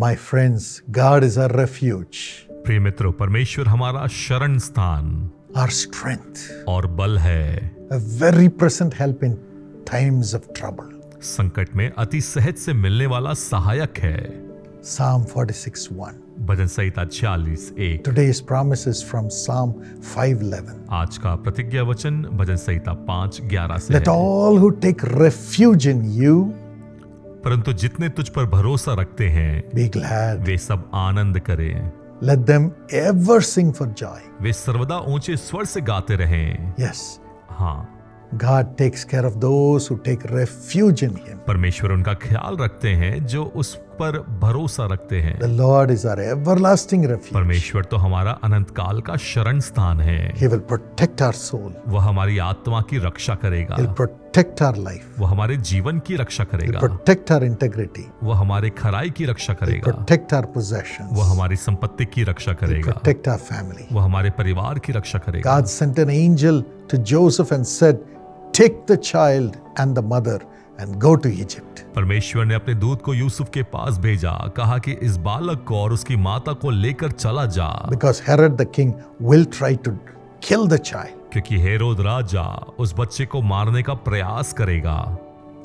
My friends, God is our refuge, प्रिय मित्रों, परमेश्वर हमारा शरण स्थान our strength, और बल है, a very present help in times of trouble. संकट में अति सहज से मिलने वाला सहायक है। Psalm 46:1. Bhajan Samhita 46:1। Today's promise is from Psalm 5:11. आज का प्रतिज्ञा वचन भजन संहिता 5:11 से Let है। all who take refuge in you परंतु जितने तुझ पर भरोसा रखते हैं be glad. वे सब आनंद करें, Let them ever sing for joy. वे सर्वदा ऊंचे स्वर से गाते रहें। Yes, हाँ, God takes care of those who take refuge in Him. परमेश्वर उनका ख्याल रखते हैं जो उस पर भरोसा रखते हैं। The Lord is our everlasting refuge. परमेश्वर तो हमारा अनंत काल का शरण स्थान है। He will protect our soul. वह हमारी आत्मा की रक्षा करेगा, He'll protect our life. वह हमारे जीवन की रक्षा He'll करेगा, protect our integrity. वह हमारे खराई की रक्षा He'll करेगा, protect our possessions. वह हमारी संपत्ति की रक्षा He'll करेगा, protect our family. वह हमारे परिवार की रक्षा करेगा। God sent an angel to Joseph and said, "Take the child and the mother and go to Egypt." परमेश्वर ने अपने दूत को यूसुफ के पास भेजा, कहा कि इस बालक को और उसकी माता को लेकर चला जा, Because Herod the king will try to kill the child. क्योंकि हेरोद राजा उस बच्चे को मारने का प्रयास करेगा।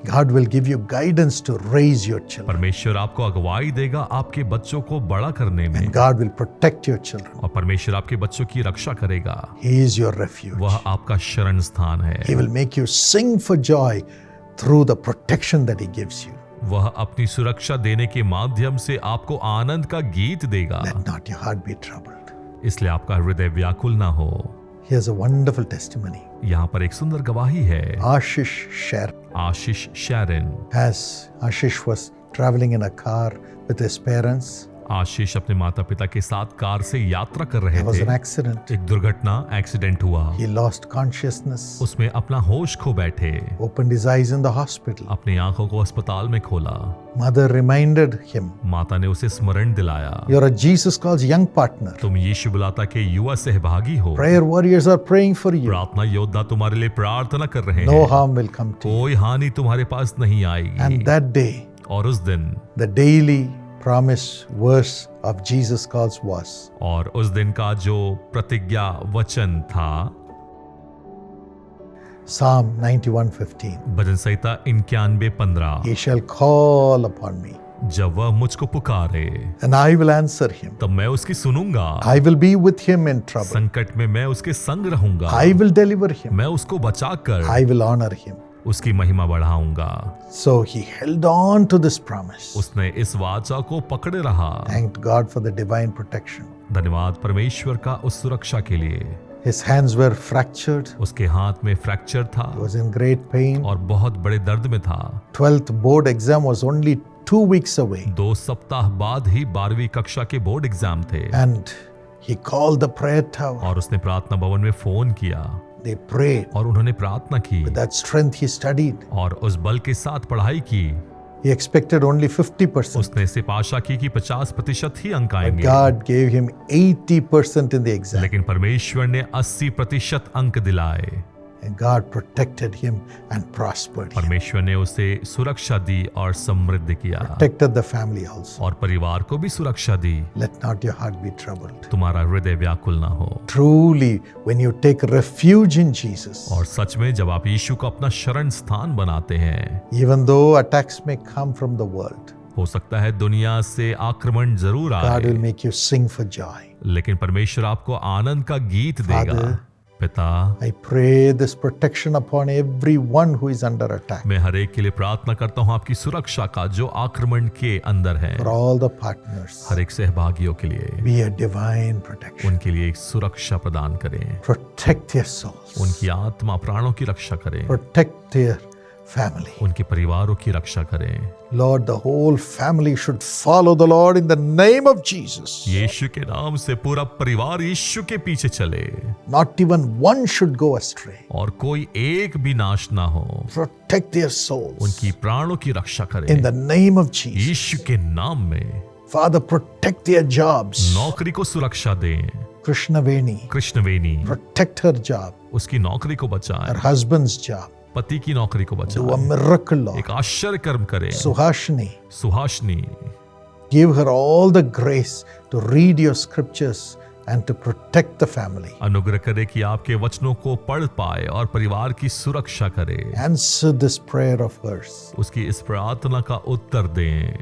God will give you guidance to raise your children. परमेश्वर आपको अगुवाई देगा आपके बच्चों को बड़ा करने में, And God will protect your children. और परमेश्वर आपके बच्चों की रक्षा करेगा। He is your refuge. वह आपका शरण स्थान है। He will make you sing for joy through the protection that He gives you. वह अपनी सुरक्षा देने के माध्यम से आपको आनंद का गीत देगा, Let not your heart be troubled. इसलिए आपका हृदय व्याकुल ना हो। Here's a wonderful testimony. यहाँ पर एक सुंदर गवाही है। Ashish Sharon. Ashish Sharon. As Ashish was traveling in a car with his parents, आशीष अपने माता पिता के साथ कार से यात्रा कर रहे there was an थे। accident. एक दुर्घटना, एक्सीडेंट हुआ। He lost consciousness, उसमें अपना होश खो बैठे, opened his eyes in the hospital. अपनी आंखों को अस्पताल में खोला। Mother reminded him, माता ने उसे स्मरण दिलाया, "You're a Jesus Calls young partner. तुम यीशु बुलाता के युवा सहभागी हो। Prayer warriors are praying for you. प्रार्थना योद्धा तुम्हारे लिए प्रार्थना कर रहे No हैं। harm will come to you." कोई हानि तुम्हारे पास नहीं आएगी। And that day, और उस दिन, the daily promise verse of Jesus Calls was, और उस दिन का जो प्रतिज्ञा वचन था, Psalm 91:15. Bhajan Samhita 91:15। He shall call upon me, जब वह मुझको पुकारे and I will answer him. तब मैं उसकी सुनूंगा, I will be with him in trouble. संकट में मैं उसके संग रहूंगा, I will deliver him. मैं उसको बचाकर I will honor him. उसकी महिमा बढ़ाऊंगा। So he held on to this promise. उसने इस वाचा को पकड़े रहा। Thanked God for the divine protection. धन्यवाद परमेश्वर का उस सुरक्षा के लिए। His hands were fractured. उसके हाथ में फ्रैक्चर था He was in great pain. और बहुत बड़े दर्द में था। 12th board exam was only 2 weeks away. 2 सप्ताह बाद ही 12वीं कक्षा के बोर्ड एग्जाम थे, And he called the prayer tower. और उसने प्रार्थना भवन में फोन किया They prayed. और उन्होंने प्रार्थना की With that strength he studied. और उस बल के साथ पढ़ाई की। He expected only 50%. उसने सिर्फ आशा की कि 50% ही अंक आएंगे, God gave him 80% in the exam. लेकिन परमेश्वर ने 80% अंक दिलाए। And God protected him and prospered him. परमेश्वर ने उसे सुरक्षा दी और समृद्ध किया, Protected the family also. और परिवार को भी सुरक्षा दी। Let not your heart be troubled. तुम्हारा हृदय व्याकुल ना हो। Truly, when you take refuge in Jesus, और सच में जब आप यीशु को अपना शरण स्थान बनाते हैं, even though attacks may come from the world, हो सकता है दुनिया से आक्रमण जरूर God will आए, make you sing for joy. लेकिन परमेश्वर आपको आनंद का गीत देगा। Father, पिता, I pray this protection upon everyone who is under attack. मैं हर एक के लिए प्रार्थना करता हूँ आपकी सुरक्षा का जो आक्रमण के अंदर है। For all the partners, हर एक सहभागियों के लिए be a divine protection. उनके लिए एक सुरक्षा प्रदान करें, Protect their souls. उनकी आत्मा प्राणों की रक्षा करें, Protect their family. उनके परिवारों की रक्षा करें। Lord, the whole family should follow the Lord in the name of Jesus. यीशु के नाम से पूरा परिवार यीशु के पीछे चले, Not even one should go astray. और कोई एक भी नाश ना हो। Protect their souls उनकी प्राणों की रक्षा in करें the name of Jesus. यीशु के नाम में। Father, protect their jobs. नौकरी को सुरक्षा दें। Krishna Veni, Krishnaveni, protect her job, उसकी नौकरी को बचाएं, her husband's job. पति की नौकरी को Do a बचाएं, miracle, Lord. एक आश्चर्य कर्म करें। Suhashini, Suhasini, Give her all the grace to read your scriptures and to protect the family. अनुग्रह करे कि आपके वचनों को पढ़ पाए और परिवार की सुरक्षा करे। Answer this prayer of hers. उसकी इस प्रार्थना का उत्तर दें।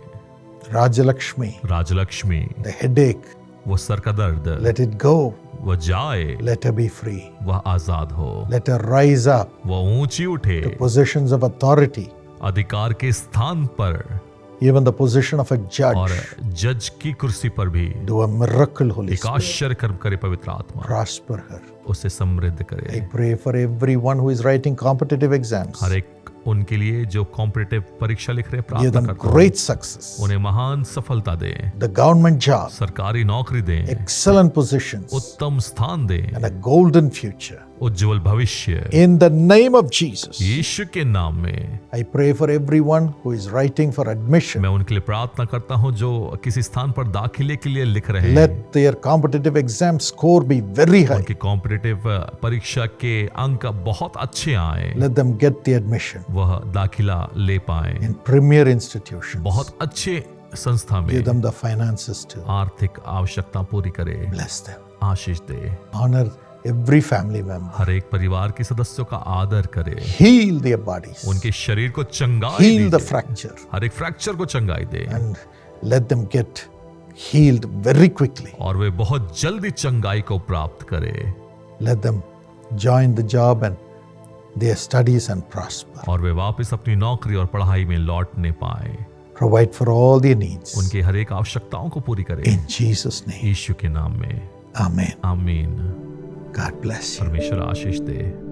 Rajalakshmi, राजलक्ष्मी, the headache, वो सर का दर्द, let it go. वह जाए, Let her be free. वह आजाद हो, Let her rise up वह ऊंची उठे, to positions of authority, अधिकार के स्थान पर even the position of a और judge. जज की कुर्सी पर भी Do a miracle, Holy एक Spirit. आश्चर्य कर्म करे पवित्र आत्मा, Prosper her. उसे समृद्ध I करे। pray for everyone who is writing competitive exams. हर एक उनके लिए जो कॉम्पिटिटिव परीक्षा लिख रहे हैं, Give प्रार्थना them करता हूं, great success. उन्हें महान सफलता दें, The government job, सरकारी नौकरी दें, excellent positions, उत्तम स्थान दें, and a golden future. उज्जवल भविष्य। In the name of Jesus, यीशु के नाम में I pray for everyone who is writing for admission. मैं उनके लिए प्रार्थना करता हूं जो किसी स्थान पर दाखिले के लिए लिख रहे हैं। Let their competitive exam score be very high. उनकी कॉम्पिटिटिव परीक्षा के अंक बहुत अच्छे आए, Let them get the admission वह दाखिला ले पाए in premier institutions. बहुत अच्छे संस्था में। Give them the finances too. आर्थिक आवश्यकता पूरी करे, Bless them. आशीष दे, Honor every family member. हर एक परिवार के सदस्यों का आदर करे, Heal their bodies. उनके शरीर को चंगाई Heal the दीजिए, fracture. हर एक फ्रैक्चर को चंगाई दे And let them get healed very quickly. और वे बहुत जल्दी चंगाई को प्राप्त करे Let them join the job and their studies and prosper. और वे वापस अपनी नौकरी और पढ़ाई में लौटने पाए, Provide for all their needs. उनके हर एक आवश्यकताओं को पूरी करे In Jesus' name. यीशु के नाम में, Amen. आमीन। God bless you. परमेश्वर आशीष दे।